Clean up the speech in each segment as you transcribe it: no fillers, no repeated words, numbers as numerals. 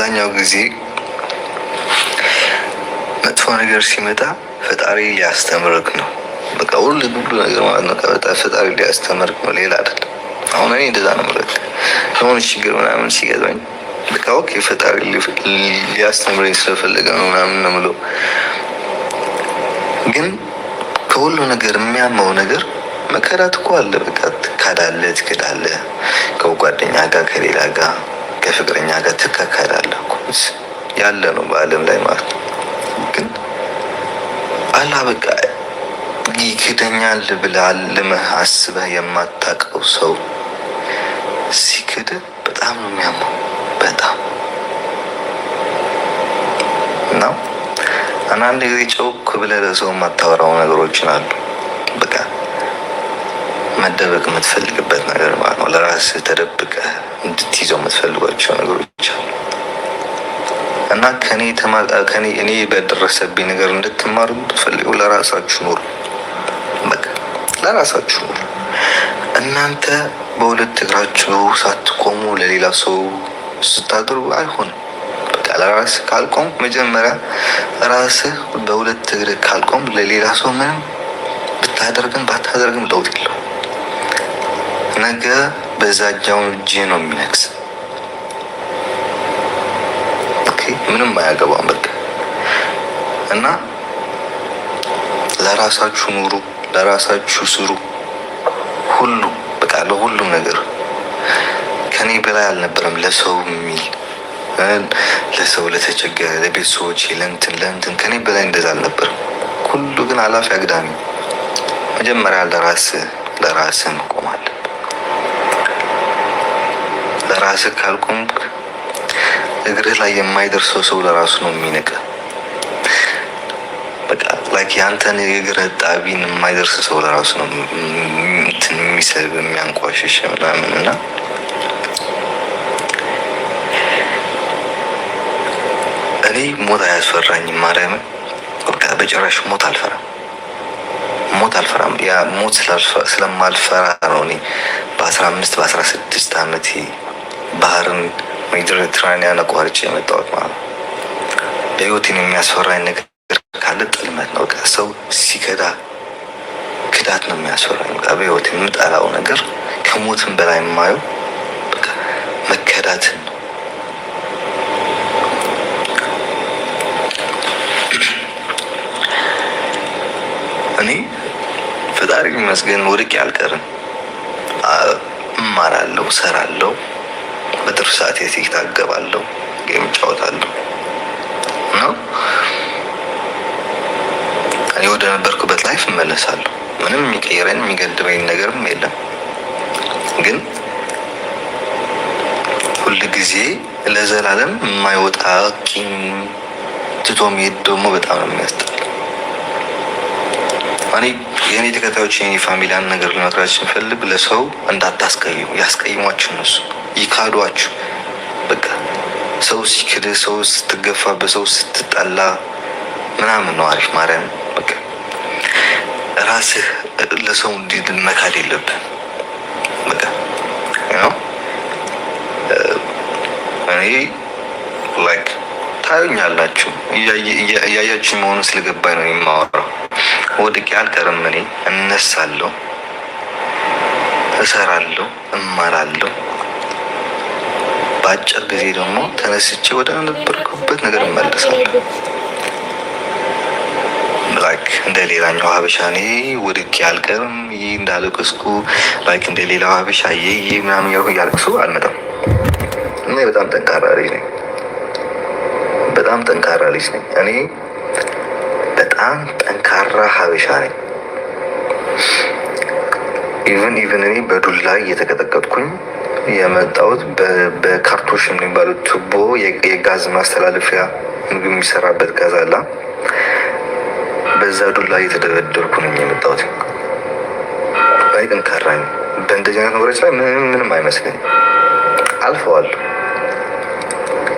አብዛኛው ጊዜ መጥፎ ነገር ሲመጣ ፈጣሪ ሊያስተምርክ ነው። በቃ ሁሉ ነገር ማለት ነው። ፈጣሪ ሊያስተምርክ ነው፣ ሌላ አይደለም። አሁን እኔ እንደዛ ነው ማለት የሆነ ችግር ምናምን ሲገጥመኝ በቃ ኦኬ ፈጣሪ ሊያስተምረኝ ስለፈለገ ነው ምናምን ነው የምለው። ግን ከሁሉ ነገር የሚያመው ነገር መከራት እኮ አለ። በቃ ትክዳለህ፣ ከጓደኛ ጋር፣ ከሌላ ጋር፣ ከፍቅረኛ ጋር ትካካዳለህ እኮ ያለ ነው በዓለም ላይ ማለት ነው። ግን አላ በቃ ይክደኛል ብለህ አልመህ አስበህ የማታውቀው ሰው ሲክድ በጣም ነው የሚያመው። በጣም እና አንዳንድ ጊዜ ጨውክ ብለህ ለሰው የማታወራው ነገሮችን አሉ። በቃ መደበቅ የምትፈልግበት ነገር ማለት ነው። ለራስህ ተደብቀህ እንድትይዘው የምትፈልጓቸው ነገሮች አሉ። እና እኔ በደረሰብኝ ነገር እንድትማሩ የምትፈልጉ ለራሳችሁ ኑሩ። በቃ ለራሳችሁ ኑሩ። እናንተ በሁለት እግራችሁ ሳትቆሙ ለሌላ ሰው ስታደርጉ አይሆንም። በቃ ለራስህ ካልቆም መጀመሪያ ራስህ በሁለት እግር ካልቆም ለሌላ ሰው ምንም ብታደርግም ባታደርግም ለውጥ የለው። ነገ በዛኛው እጅ ነው የሚነክስ። ምንም አያገባም። በቃ እና ለራሳችሁ ኑሩ፣ ለራሳችሁ ስሩ። ሁሉ በቃ ለሁሉም ነገር ከኔ በላይ አልነበረም ለሰው የሚል ለሰው ለተቸገረ ለቤተሰቦች ለእንትን ከኔ በላይ እንደዛ አልነበረም። ሁሉ ግን አላፊ አግዳሚ። መጀመሪያ ለራስህ መቆም አለብህ። ለራስህ ካልቆምክ እግርህ ላይ የማይደርሰው ሰው ለራሱ ነው የሚነቀ። በቃ ላይክ ያንተን የእግር ጣቢን የማይደርስ ሰው ለራሱ ነው እንትን የሚሰብ የሚያንቋሽሽ ምናምን። እና እኔ ሞት አያስፈራኝም። ማርያምን በቃ በጭራሽ ሞት አልፈራም። ያ ሞት ስለማልፈራ ነው እኔ በ15 በ16 ዓመቴ ባህርን ሜዲትራኒያን አቋርጬ የመጣሁት ማለት ነው። በህይወቴን የሚያስፈራኝ ነገር ካለ ጥልመት ነው። በቃ ሰው ሲከዳ ክዳት ነው የሚያስፈራኝ። በቃ በህይወቴ የምጠላው ነገር ከሞትም በላይ የማየው በቃ መከዳትን ነው። እኔ ፈጣሪ ይመስገን ወድቄ አልቀርም። እማራለሁ፣ እሰራለሁ፣ በትርፍ ሰዓት የቲክታክ ገባለሁ፣ ጌም እጫወታለሁ። ነው እኔ ወደ ነበርኩበት ላይፍ እመለሳለሁ። ምንም የሚቀይረኝ የሚገድበኝ ነገርም የለም። ግን ሁል ጊዜ ለዘላለም የማይወጣ ቂም ትቶ መሄድ ደግሞ በጣም ነው የሚያስጠላ። እኔ የእኔ ተከታዮች የኔ ፋሚሊ አንድ ነገር ልመክራችሁ የምፈልግ ለሰው እንዳታስቀይሙ። ያስቀይሟችሁ እነሱ ይካዷችሁ። በቃ ሰው ሲክድ፣ ሰው ስትገፋ፣ በሰው ስትጠላ ምናምን ነው አሪፍ። ማርያም በቃ ራስህ ለሰው እንዲህ መካድ የለብን። በቃ ነው እኔ ላይክ ታዩኛላችሁ፣ እያያችሁ መሆኑን ስለገባኝ ነው የማወራው። ወድቄ አልቀርም። እኔ እነሳለሁ፣ እሰራለሁ፣ እማራለሁ። በአጭር ጊዜ ደግሞ ተነስቼ ወደ ነበርኩበት ነገር እመለሳለሁ። ላይክ እንደ ሌላኛው ሀበሻ እኔ ወድቄ አልቀርም። ይህ እንዳለቅስኩ ላይክ እንደ ሌላው ሀበሻ ይህ ምናምን እያለቅሱ አልመጣም። እኔ በጣም ጠንካራ ልጅ ነኝ። በጣም ጠንካራ ልጅ ነኝ። እኔ በጣም ጠንካራ ሀበሻ ነኝ። ኢቨን እኔ በዱላ እየተቀጠቀጥኩኝ የመጣሁት በካርቶሽ የሚባሉት ቱቦ የጋዝ ማስተላለፊያ ምግብ የሚሰራበት ጋዝ አላ፣ በዛ ዱላ እየተደበደብኩ ነኝ የመጣሁት። ባይ ጠንካራ ነኝ። በእንደዚህ አይነት ነገሮች ላይ ምንም አይመስለኝም። አልፈዋለሁ።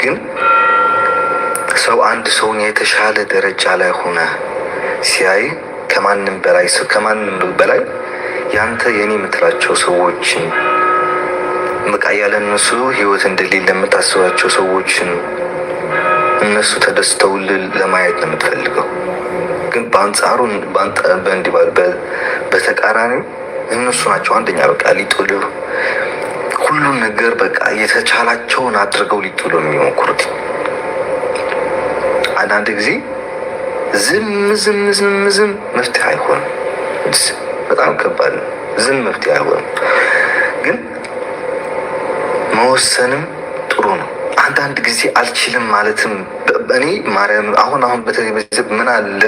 ግን ሰው አንድ ሰውን የተሻለ ደረጃ ላይ ሆነ ሲያይ ከማንም በላይ ያንተ የኔ የምትላቸው ሰዎችን በቃ ያለ እነሱ ህይወት እንደሌለ የምታስባቸው ሰዎችን እነሱ ተደስተው ለማየት ነው የምትፈልገው። ግን በአንጻሩ በእንዲባል በተቃራኒው እነሱ ናቸው አንደኛ በቃ ሊጥሉ ሁሉን ነገር በቃ የተቻላቸውን አድርገው ሊጥሉ የሚሞክሩት። አንዳንድ ጊዜ ዝም ዝም ዝም ዝም መፍትሄ አይሆንም። በጣም ከባድ ነው። ዝም መፍትሄ አይሆንም። ግን መወሰንም ጥሩ ነው። አንዳንድ ጊዜ አልችልም ማለትም እኔ ማርያም አሁን በተለይ ምን አለ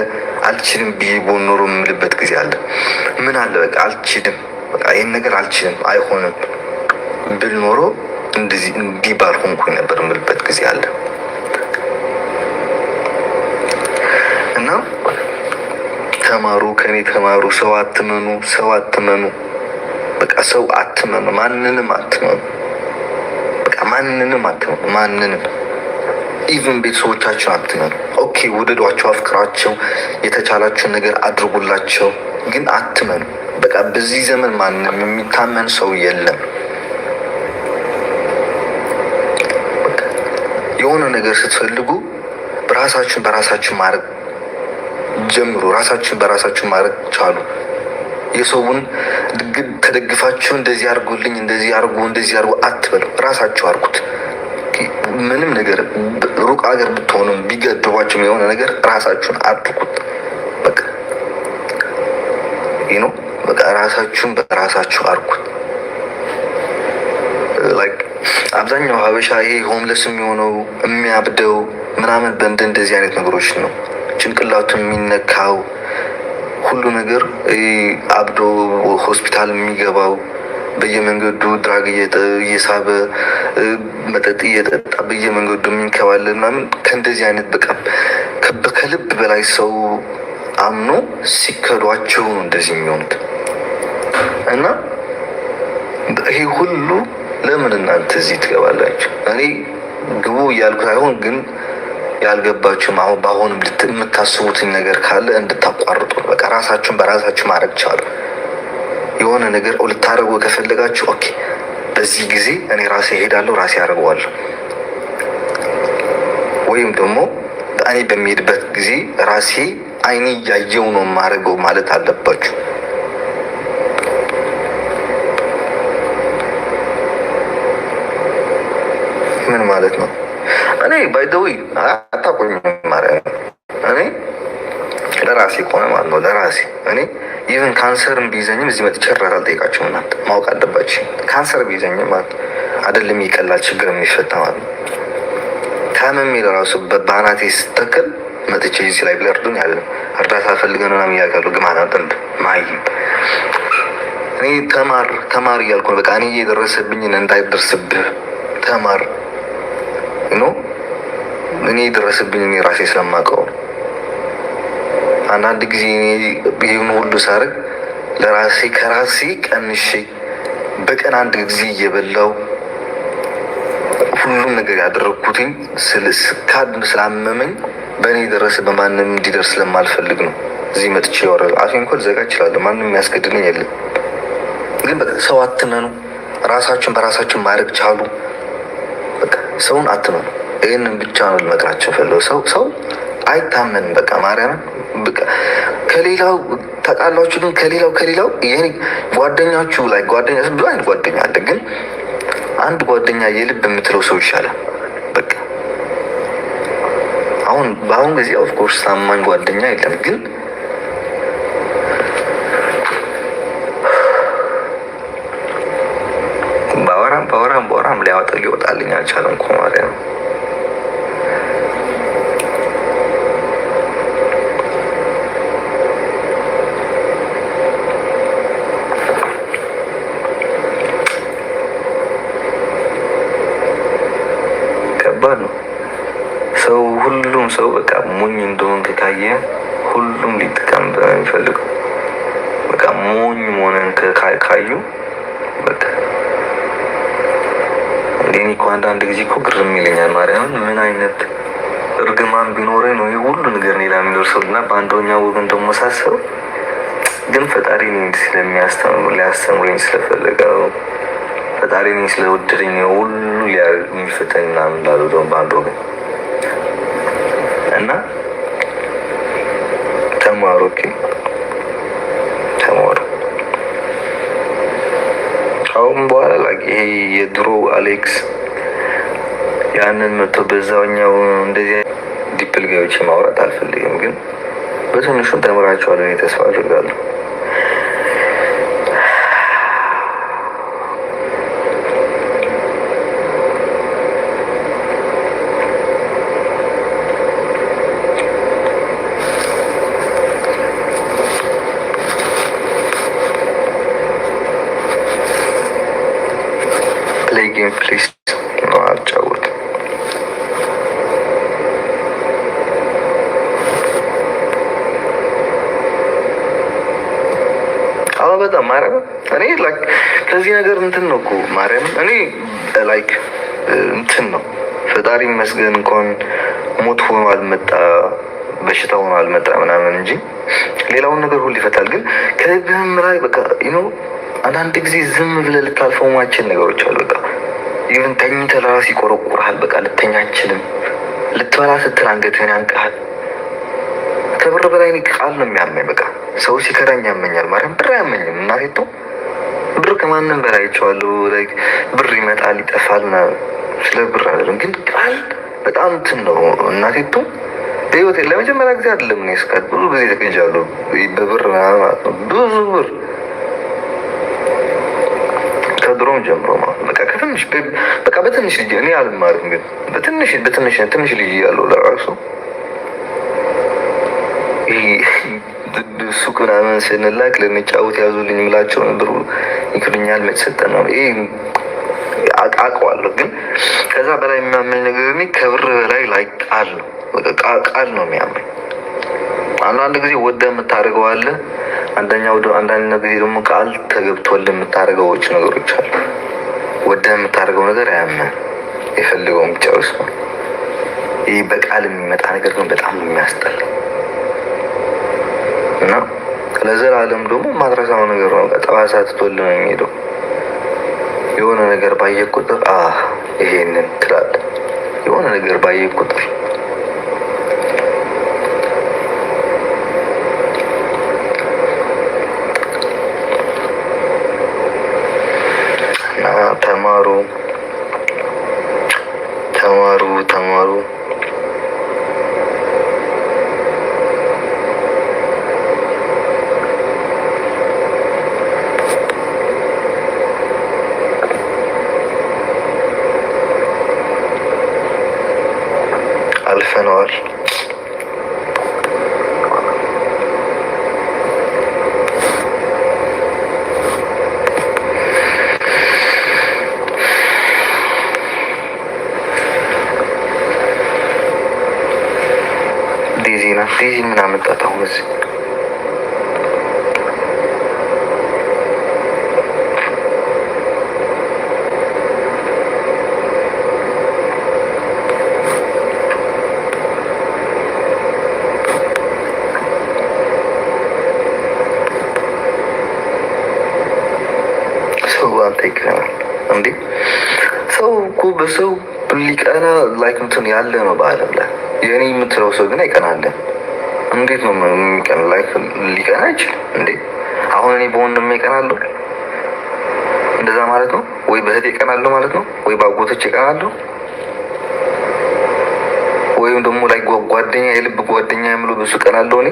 አልችልም ብዬ ቦኖሮ የምልበት ጊዜ አለ። ምን አለ በቃ አልችልም፣ በቃ ይህን ነገር አልችልም አይሆንም ብል ኖሮ እንዲህ ባልሆንኩኝ ነበር የምልበት ጊዜ አለ። እና ተማሩ፣ ከኔ ተማሩ። ሰው አትመኑ፣ በቃ ሰው አትመኑ፣ ማንንም አትመኑ፣ በቃ ማንንም አትመኑ፣ ማንንም ኢቭን ቤተሰቦቻችን አትመኑ። ኦኬ ውደዷቸው፣ አፍቅራቸው፣ የተቻላችሁን ነገር አድርጉላቸው፣ ግን አትመኑ። በቃ በዚህ ዘመን ማንም የሚታመን ሰው የለም። የሆነ ነገር ስትፈልጉ በራሳችን ማድረግ ጀምሩ። ራሳችን በራሳችን ማድረግ ቻሉ። የሰውን ተደግፋችሁ እንደዚህ አድርጉልኝ፣ እንደዚህ አድርጉ አትበሉ። ራሳችሁ አድርጉት። ምንም ነገር ሩቅ ሀገር ብትሆኑም ቢገድቧችሁ የሆነ ነገር ራሳችሁን አድርጉት። በቃ ነው በቃ ራሳችሁን በራሳችሁ አድርጉት። ላይክ አብዛኛው ሀበሻ ይሄ ሆምለስ የሚሆነው የሚያብደው ምናምን እንደዚህ አይነት ነገሮች ነው። ጭንቅላቱን የሚነካው ሁሉ ነገር አብዶ ሆስፒታል የሚገባው በየመንገዱ ድራግ እየሳበ መጠጥ እየጠጣ በየመንገዱ የሚንከባለል ምናምን ከእንደዚህ አይነት በቃ ከልብ በላይ ሰው አምኖ ሲከዷቸው ነው እንደዚህ የሚሆኑት። እና ይሄ ሁሉ ለምን እናንተ እዚህ ትገባላችሁ? እኔ ግቡ እያልኩ ሳይሆን ግን ያልገባችሁም በአሁንም የምታስቡትኝ ነገር ካለ እንድታቋርጡ በቃ ራሳችሁን በራሳችሁ ማድረግ ቻሉ። የሆነ ነገር ልታደርጉ ከፈለጋችሁ ኦኬ፣ በዚህ ጊዜ እኔ ራሴ እሄዳለሁ፣ ራሴ አደርገዋለሁ። ወይም ደግሞ እኔ በሚሄድበት ጊዜ ራሴ አይኔ እያየው ነው የማደርገው ማለት አለባችሁ። ምን ማለት ነው? እኔ ባይደዊ አታቆኝ ማርያም፣ እኔ ለራሴ ከሆነ ማለት ነው ለራሴ እኔ ኢቨን ካንሰርም ቢይዘኝም እዚህ መጥቼ እርዳታ አልጠይቃቸውም። እናንተ ማወቅ አለባችሁ። ካንሰር ቢይዘኝም ማለት አይደለም ይቀላል ችግር የሚፈታ ማለት ነው። ታመሜ ለራሱ በአናቴ ስተክል መጥቼ እዚህ ላይ ብለርዱን ያለ እርዳታ ፈልገን ምናምን እያልካሉ ግማና ጥንድ ማይም እኔ ተማር እያልኩ ነው። በቃ እኔ እየደረሰብኝን እንዳይደርስብህ ተማር ነው። እኔ የደረሰብኝ እኔ ራሴ ስለማውቀው አንዳንድ ጊዜ ይህን ሁሉ ሳርግ ለራሴ ከራሴ ቀንሼ በቀን አንድ ጊዜ እየበላው ሁሉም ነገር ያደረግኩትኝ ስላመመኝ በእኔ የደረሰ በማንም እንዲደርስ ስለማልፈልግ ነው። እዚህ መጥቼ ወረ አፌ እንኳን ልዘጋ እችላለሁ። ማንም የሚያስገድደኝ የለም። ግን በቃ ሰው አትመኑ። ራሳችሁን በራሳችሁ ማድረግ ቻሉ። በቃ ሰውን አትመኑ። ይህንን ብቻ ነው ልመክራቸው ፈለው። ሰው አይታመንም። በቃ ማርያምን በቃ ከሌላው ተቃላችሁ። ግን ከሌላው ይሄ ጓደኛችሁ ላይ ጓደኛ ብዙ አይነት ጓደኛ አለ። ግን አንድ ጓደኛ የልብ የምትለው ሰው ይሻላል። በቃ በአሁን ጊዜ ኦፍኮርስ ታማኝ ጓደኛ የለም። ግን በወራም ሊወጣልኝ አልቻለም እኮ ማርያም። ከባድ ነው። ሁሉም ሰው በቃ ሞኝ እንደሆንክ ካየ ሁሉም ሊጠቀም በሚፈልገው በቃ ሞኝ መሆንን ካዩ በቃ እኔ እኮ አንዳንድ ጊዜ እኮ ግርም ይለኛል ማርያም። ምን አይነት እርግማን ቢኖረኝ ነው ይህ ሁሉ ነገር ሌላ የሚደርሰው? እና በአንደኛው ወገን ደግሞ ሳስበው ግን ፈጣሪ ሊያስተምረኝ ስለፈለገ ፈጣሪ ስለወደደኝ ሁሉ የሚፈተኝ ምናምን ላሉ ደግሞ በአንድ ወገን እና ተማሩ። ኦኬ ተማሩ። አሁን በኋላ ላይ ይሄ የድሮ አሌክስ ያንን መቶ በዛውኛው እንደዚህ ዲፕል ገብቼ ማውራት አልፈልግም፣ ግን በትንሹም ተምራቸዋለሁ ተስፋ አድርጋለሁ። ፕሌይ ጌም ፕሊዝ ነው አልጫወትም። በጣም ማርያም እኔ ላይክ ከዚህ ነገር እንትን ነው እኮ ማርያም እኔ ላይክ እንትን ነው ፈጣሪ ይመስገን እንኳን ሞት ሆኖ አልመጣ በሽታ ሆኖ አልመጣ ምናምን እንጂ ሌላውን ነገር ሁሉ ይፈታል። ግን ከልብህም ላይ በቃ አንዳንድ ጊዜ ዝም ብለህ ልታልፈው ማችል ነገሮች አሉ። በቃ ይህን ተኝተህ ለራስህ ይቆረቁርሃል። በቃ ልተኛ አችልም። ልትበላ ስትል አንገትህን ያንቀሃል። ከብር በላይ ቃል ነው የሚያመኝ። በቃ ሰው ሲከዳኝ ያመኛል። ማርያም ብር አያመኝም። እናቴ ብር ከማንም በላይ አይቼዋለሁ። ብር ይመጣል ይጠፋል ምናምን፣ ስለ ብር አይደለም። ግን ቃል በጣም እንትን ነው እናቴ በህይወቴ ለመጀመሪያ ጊዜ አይደለም እኔ እስካት ብዙ ጊዜ ተቀንጃለሁ በብር ማለት ነው። ብዙ ብር ከድሮም ጀምሮ ማለት በቃ ከትንሽ በቃ በትንሽ ልጅ እኔ አልማርም፣ ግን በትንሽ ልጅ ያለው ለራሱ ሱቅ ምናምን ስንላክ ልንጫወት ያዙልኝ ምላቸው ነበር ይክሉኛል። መሰጠን ነው ይሄ አውቀዋለሁ። ግን ከዛ በላይ የሚያመኝ ነገር እኔ ከብር በላይ ላይ ቃል ነው። በቃ ቃል ነው የሚያመኝ። አንዳንድ ጊዜ ወደ የምታደርገው አለ፣ አንዳንድ ጊዜ ደግሞ ቃል ተገብቶል የምታደርገዎች ነገሮች አሉ። ወደ የምታደርገው ነገር አያመን የፈልገውን ጨርስ ነው። ይህ በቃል የሚመጣ ነገር ግን በጣም የሚያስጠላ እና ለዘላለም ደግሞ ማድረሳው ነገር ነው። ጠባሳ ትቶል ነው የሚሄደው። የሆነ ነገር ባየ ቁጥር ይሄንን ትላለህ። የሆነ ነገር ባየ ቁጥር እና ተማሩ አልፈነዋል። ዴዚ ናት። ዴዚ ምን አመጣት አሁን እዚህ? አንተ ይቀናል እንዴ? ሰው እኮ በሰው ሊቀና ላይክ እንትን ያለ ነው በዓለም ላይ። የኔ የምትለው ሰው ግን አይቀናለን። እንዴት ነው የሚቀና? ላይክ ሊቀና አይችልም እንዴ? አሁን እኔ በወንድሜ ይቀናለሁ እንደዛ ማለት ነው ወይ? በእህቴ ይቀናለሁ ማለት ነው ወይ? በአጎቶቼ ይቀናለሁ ወይም ደግሞ ላይ ጓደኛ የልብ ጓደኛ የምለው በሱ ይቀናለሁ እኔ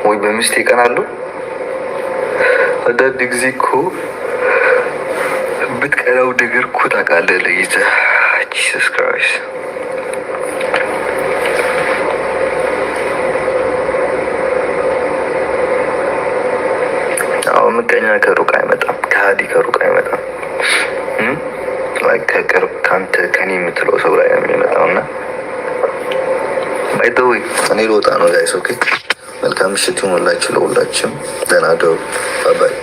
ወይ በሚስቴ ይቀናለሁ። አንዳንድ ጊዜ እኮ ብትቀናው ነገር እኮ ታውቃለህ ለይተህ። ጂሰስ ክራይስት አሁን ምቀኛ ከሩቅ አይመጣም፣ ከሃዲ ከሩቅ አይመጣም። ከቅርብ ከአንተ ከኔ የምትለው ሰው ላይ ነው የሚመጣው። እና ባይ ዘ ዌይ እኔ ልወጣ ነው ጋይስ። ኦኬ መልካም ምሽት ይሁንላችሁ ለሁላችሁም። ደህና ደሩ። ባይ ባይ።